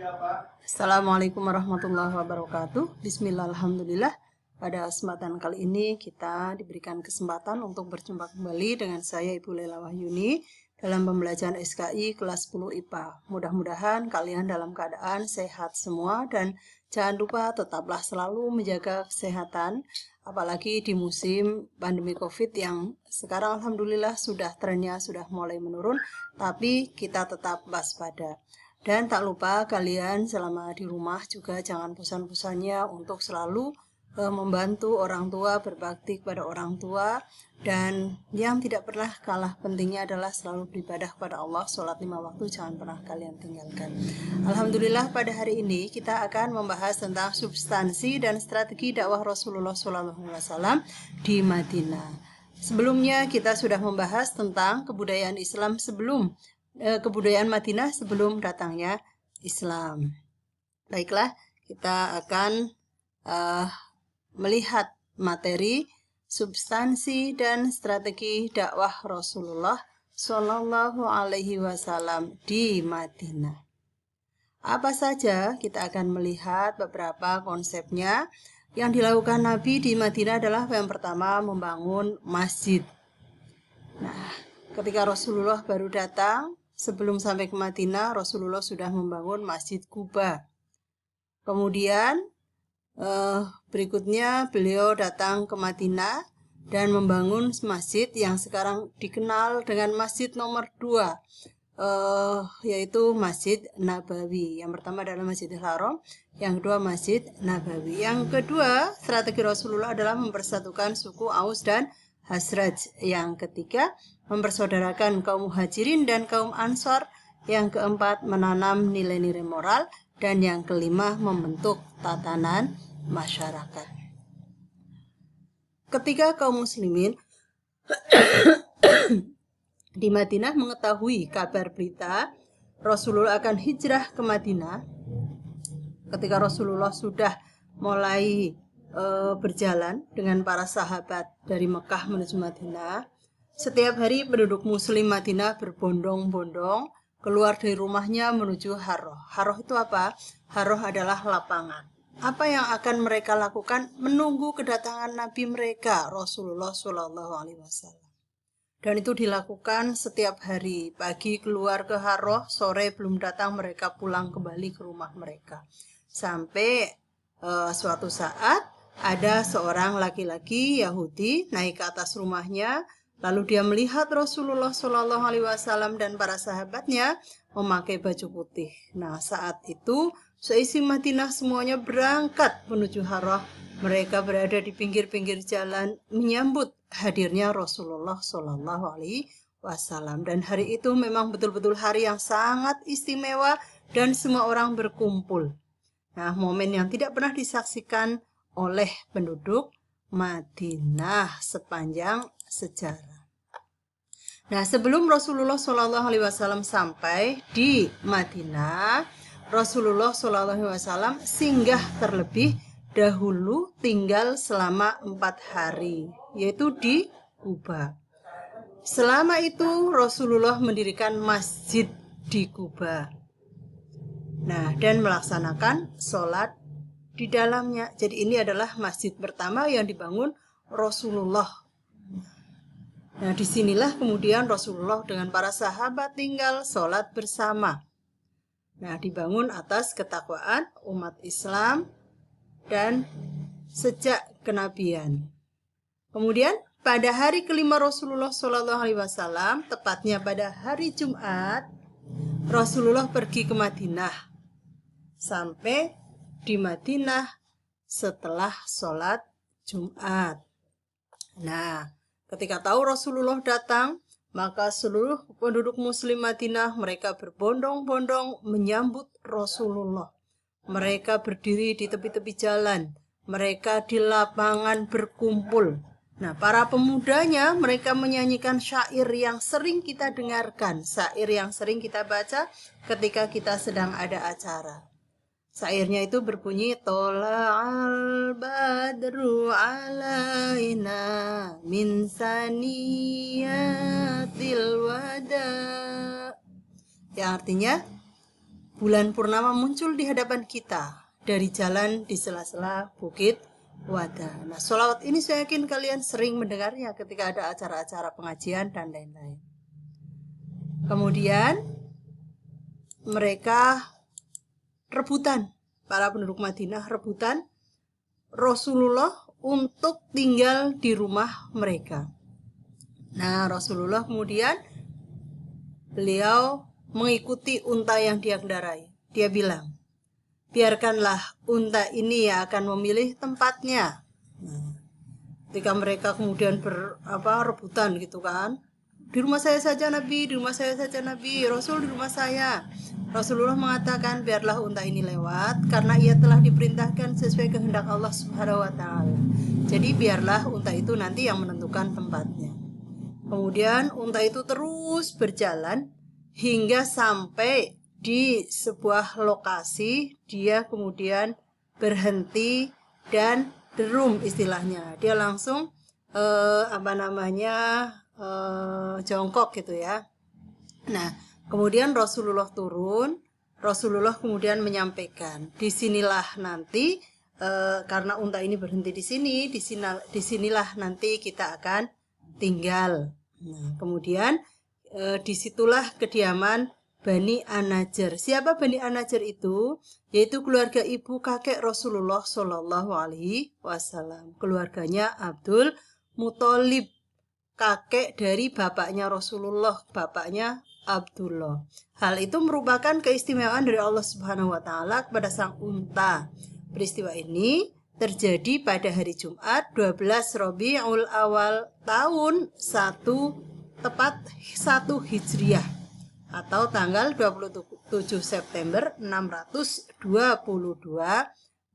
Assalamualaikum warahmatullahi wabarakatuh. Bismillah, alhamdulillah. Pada kesempatan kali ini kita diberikan kesempatan untuk berjumpa kembali dengan saya Ibu Lela Wahyuni dalam pembelajaran SKI kelas 10 IPA. Mudah-mudahan kalian dalam keadaan sehat semua dan jangan lupa tetaplah selalu menjaga kesehatan, apalagi di musim pandemi COVID yang sekarang alhamdulillah trennya sudah mulai menurun, tapi kita tetap waspada. Dan tak lupa kalian selama di rumah juga jangan bosan-bosannya untuk selalu membantu orang tua, berbakti kepada orang tua. Dan yang tidak pernah kalah pentingnya adalah selalu beribadah kepada Allah, sholat 5 waktu jangan pernah kalian tinggalkan. Alhamdulillah pada hari ini kita akan membahas tentang substansi dan strategi dakwah Rasulullah SAW di Madinah. Sebelumnya kita sudah membahas tentang kebudayaan Islam kebudayaan Madinah sebelum datangnya Islam. Baiklah, kita akan melihat materi substansi dan strategi dakwah Rasulullah Shallallahu Alaihi Wasallam di Madinah. Apa saja? Kita akan melihat beberapa konsepnya. Yang dilakukan Nabi di Madinah adalah yang pertama membangun masjid. Nah, ketika Rasulullah baru datang, sebelum sampai ke Madinah, Rasulullah sudah membangun Masjid Quba. Kemudian berikutnya beliau datang ke Madinah dan membangun masjid yang sekarang dikenal dengan Masjid nomor 2, yaitu Masjid Nabawi. Yang pertama adalah Masjidil Haram, yang kedua Masjid Nabawi. Yang kedua, strategi Rasulullah adalah mempersatukan suku Aus dan Khazraj. Yang ketiga, mempersaudarakan kaum Muhajirin dan kaum Ansor. Yang keempat, menanam nilai-nilai moral. Dan yang kelima, membentuk tatanan masyarakat. Ketika kaum muslimin di Madinah mengetahui kabar berita Rasulullah akan hijrah ke Madinah, ketika Rasulullah sudah mulai berjalan dengan para sahabat dari Mekah menuju Madinah, setiap hari penduduk muslim Madinah berbondong-bondong keluar dari rumahnya menuju Harroh. Harroh itu apa? Harroh adalah lapangan. Apa yang akan mereka lakukan? Menunggu kedatangan Nabi mereka, Rasulullah SAW. Dan itu dilakukan setiap hari. Pagi keluar ke Harroh, sore belum datang mereka pulang kembali ke rumah mereka. Sampai suatu saat ada seorang laki-laki Yahudi naik ke atas rumahnya, lalu dia melihat Rasulullah SAW dan para sahabatnya memakai baju putih. Nah, saat itu seisi Madinah semuanya berangkat menuju Harroh. Mereka berada di pinggir-pinggir jalan menyambut hadirnya Rasulullah SAW. Dan hari itu memang betul-betul hari yang sangat istimewa dan semua orang berkumpul. Nah, momen yang tidak pernah disaksikan oleh penduduk Madinah sepanjang sejarah. Nah, sebelum Rasulullah SAW sampai di Madinah, Rasulullah SAW singgah terlebih dahulu tinggal selama 4 hari, yaitu di Quba. Selama itu Rasulullah mendirikan masjid di Quba. Nah, dan melaksanakan sholat di dalamnya. Jadi ini adalah masjid pertama yang dibangun Rasulullah. Nah, disinilah kemudian Rasulullah dengan para sahabat tinggal sholat bersama. Nah, dibangun atas ketakwaan umat Islam dan sejak kenabian. Kemudian pada hari kelima Rasulullah SAW, tepatnya pada hari Jumat, Rasulullah pergi ke Madinah. Sampai di Madinah setelah sholat Jumat. Nah, ketika tahu Rasulullah datang, maka seluruh penduduk muslim Madinah mereka berbondong-bondong menyambut Rasulullah. Mereka berdiri di tepi-tepi jalan, mereka di lapangan berkumpul. Nah, para pemudanya mereka menyanyikan syair yang sering kita dengarkan, syair yang sering kita baca ketika kita sedang ada acara. Syairnya itu berbunyi, Tola'al badru alaina min saniyatil wada. Yang artinya, bulan purnama muncul di hadapan kita dari jalan di sela-sela bukit Wada. Nah, sholawat ini saya yakin kalian sering mendengarnya ketika ada acara-acara pengajian dan lain-lain. Kemudian mereka rebutan, para penduduk Madinah rebutan Rasulullah untuk tinggal di rumah mereka. Nah, Rasulullah kemudian beliau mengikuti unta yang dia kendarai. Dia bilang, biarkanlah unta ini yang akan memilih tempatnya. Nah, ketika mereka kemudian rebutan gitu kan, di rumah saya saja Nabi, di rumah saya saja Nabi, Rasul di rumah saya. Rasulullah mengatakan, biarlah unta ini lewat karena ia telah diperintahkan sesuai kehendak Allah Subhanahu wa taala. Jadi biarlah unta itu nanti yang menentukan tempatnya. Kemudian unta itu terus berjalan hingga sampai di sebuah lokasi. Dia kemudian berhenti dan derum istilahnya. Dia langsung jongkok gitu ya. Nah, kemudian Rasulullah turun. Rasulullah kemudian menyampaikan, disinilah nanti karena unta ini berhenti disinilah nanti kita akan tinggal. Nah, kemudian disitulah kediaman Bani An-Najjar. Siapa Bani An-Najjar itu? Yaitu keluarga ibu kakek Rasulullah Shallallahu Alaihi Wasallam. Keluarganya Abdul Muthalib, kakek dari bapaknya Rasulullah, bapaknya Abdullah. Hal itu merupakan keistimewaan dari Allah Subhanahu Wa Taala kepada sang unta. Peristiwa ini terjadi pada hari Jumat 12 Rabiul Awal tahun 1 Hijriah atau tanggal 27 September 622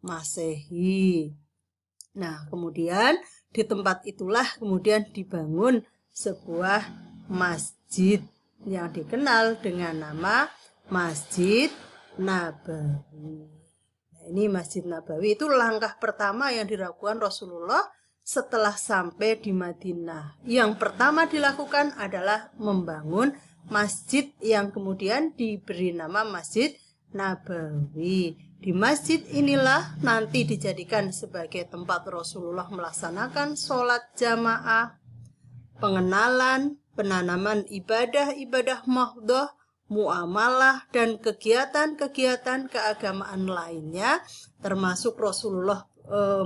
Masehi. Nah, kemudian di tempat itulah kemudian dibangun sebuah masjid yang dikenal dengan nama Masjid Nabawi. Ini Masjid Nabawi itu langkah pertama yang dilakukan Rasulullah setelah sampai di Madinah. Yang pertama dilakukan adalah membangun masjid yang kemudian diberi nama Masjid Nabawi. Di masjid inilah nanti dijadikan sebagai tempat Rasulullah melaksanakan sholat jamaah, pengenalan, penanaman ibadah-ibadah mahdhah, muamalah, dan kegiatan-kegiatan keagamaan lainnya, termasuk Rasulullah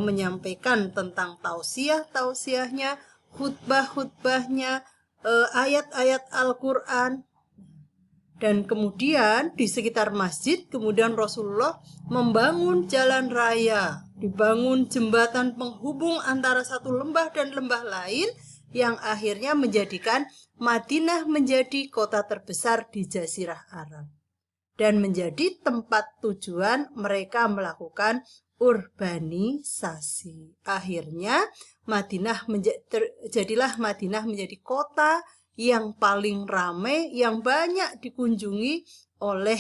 menyampaikan tentang tausiah-tausiahnya, khutbah-khutbahnya, ayat-ayat Al-Quran. Dan kemudian di sekitar masjid, kemudian Rasulullah membangun jalan raya, dibangun jembatan penghubung antara satu lembah dan lembah lain, yang akhirnya menjadikan Madinah menjadi kota terbesar di Jazirah Arab dan menjadi tempat tujuan mereka melakukan urbanisasi. Akhirnya jadilah Madinah menjadi kota yang paling ramai, yang banyak dikunjungi oleh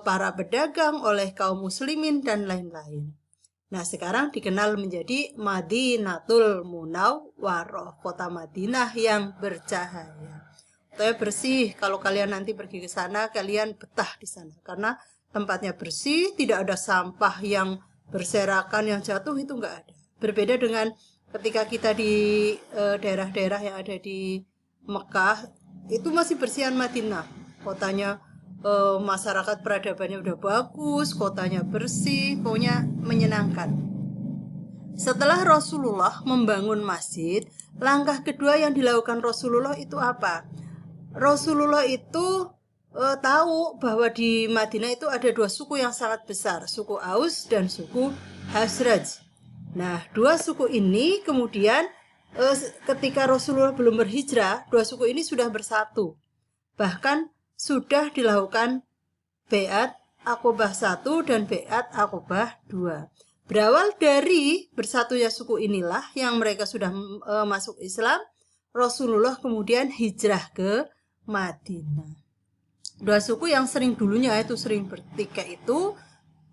para pedagang, oleh kaum muslimin dan lain-lain. Nah, sekarang dikenal menjadi Madinatul Munawwarah, kota Madinah yang bercahaya. Kotanya bersih. Kalau kalian nanti pergi ke sana, kalian betah di sana karena tempatnya bersih, tidak ada sampah yang berserakan, yang jatuh, itu enggak ada. Berbeda dengan ketika kita di daerah-daerah yang ada di Mekah, itu masih bersihan Madinah. Kotanya masyarakat peradabannya udah bagus, kotanya bersih, pokoknya menyenangkan. Setelah Rasulullah membangun masjid, langkah kedua yang dilakukan Rasulullah itu apa? Rasulullah itu tahu bahwa di Madinah itu ada dua suku yang sangat besar, suku Aus dan suku Khazraj. Nah, dua suku ini kemudian ketika Rasulullah belum berhijrah, dua suku ini sudah bersatu. Bahkan sudah dilakukan Bai'at Aqobah 1 dan Bai'at Aqobah 2. Berawal dari bersatunya suku inilah yang mereka sudah masuk Islam, Rasulullah kemudian hijrah ke Madinah. Dua suku yang dulunya itu sering bertikai itu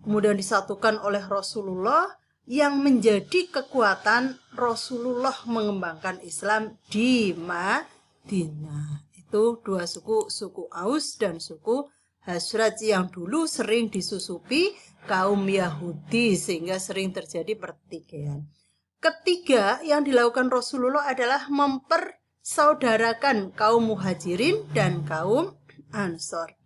kemudian disatukan oleh Rasulullah, yang menjadi kekuatan Rasulullah mengembangkan Islam di Madinah. Itu dua suku Aus dan suku Khazraj yang dulu sering disusupi kaum Yahudi sehingga sering terjadi pertikaian. Ketiga yang dilakukan Rasulullah adalah mempersaudarakan kaum Muhajirin dan kaum Ansor.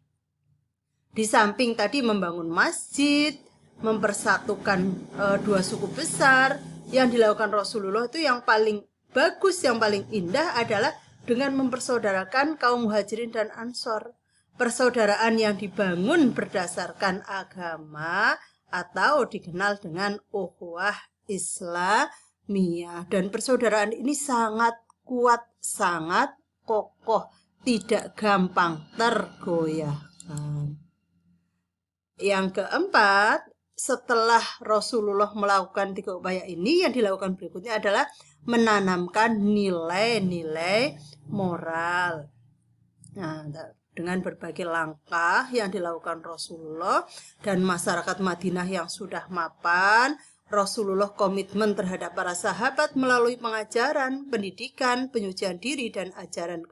Di samping tadi membangun masjid, mempersatukan dua suku besar, yang dilakukan Rasulullah itu yang paling bagus, yang paling indah adalah dengan mempersaudarakan kaum Muhajirin dan Ansor. Persaudaraan yang dibangun berdasarkan agama atau dikenal dengan ukhuwah Islamiyah. Dan persaudaraan ini sangat kuat, sangat kokoh, tidak gampang tergoyahkan. Yang keempat, setelah Rasulullah melakukan 3 upaya ini, yang dilakukan berikutnya adalah menanamkan nilai-nilai moral. Nah, dengan berbagai langkah yang dilakukan Rasulullah dan masyarakat Madinah yang sudah mapan, Rasulullah komitmen terhadap para sahabat melalui pengajaran, pendidikan, penyucian diri, dan ajaran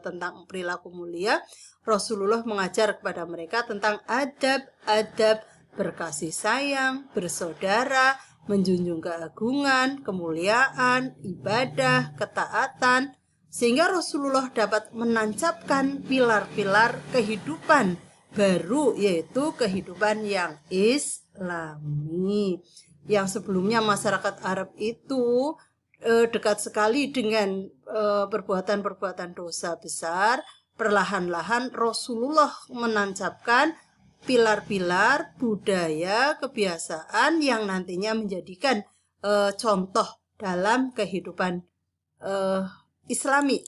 tentang perilaku mulia. Rasulullah mengajar kepada mereka tentang adab-adab berkasih sayang, bersaudara, menjunjung keagungan, kemuliaan, ibadah, ketaatan, sehingga Rasulullah dapat menancapkan pilar-pilar kehidupan baru, yaitu kehidupan yang Islami. Yang sebelumnya masyarakat Arab itu dekat sekali dengan perbuatan-perbuatan dosa besar, perlahan-lahan Rasulullah menancapkan pilar-pilar budaya, kebiasaan yang nantinya menjadikan contoh dalam kehidupan Islami.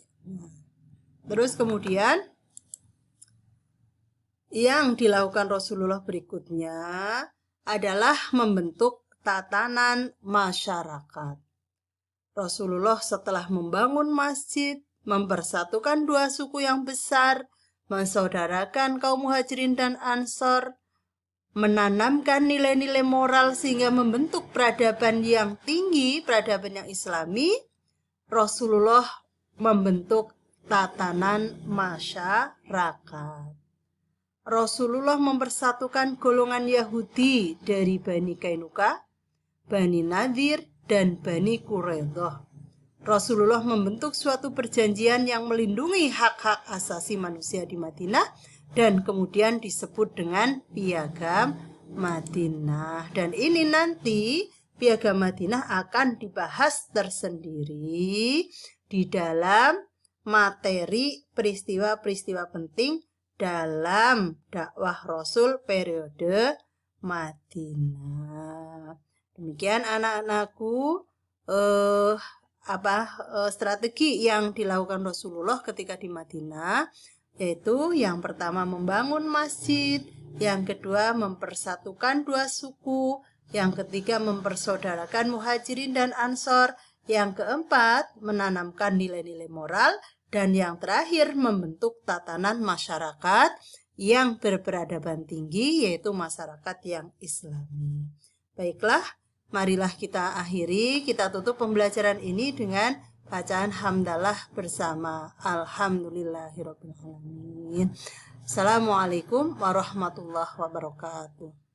Terus kemudian yang dilakukan Rasulullah berikutnya adalah membentuk tatanan masyarakat. Rasulullah setelah membangun masjid, mempersatukan 2 suku yang besar, mensaudarakan kaum Muhajirin dan Ansor, menanamkan nilai-nilai moral sehingga membentuk peradaban yang tinggi, peradaban yang Islami. Rasulullah membentuk tatanan masyarakat. Rasulullah mempersatukan golongan Yahudi dari Bani Kainuka, Bani Nadir, dan Bani Quraidah. Rasulullah membentuk suatu perjanjian yang melindungi hak-hak asasi manusia di Madinah dan kemudian disebut dengan Piagam Madinah. Dan ini nanti Piagam Madinah akan dibahas tersendiri di dalam materi peristiwa-peristiwa penting dalam dakwah Rasul periode Madinah. Demikian anak-anakku strategi yang dilakukan Rasulullah ketika di Madinah, yaitu yang pertama membangun masjid, yang kedua mempersatukan 2 suku, yang ketiga mempersaudarakan Muhajirin dan Ansor, yang keempat menanamkan nilai-nilai moral, dan yang terakhir membentuk tatanan masyarakat yang berperadaban tinggi, yaitu masyarakat yang Islami. Baiklah, marilah kita akhiri, kita tutup pembelajaran ini dengan bacaan hamdalah bersama. Alhamdulillahirrabbilalamin. Assalamualaikum warahmatullahi wabarakatuh.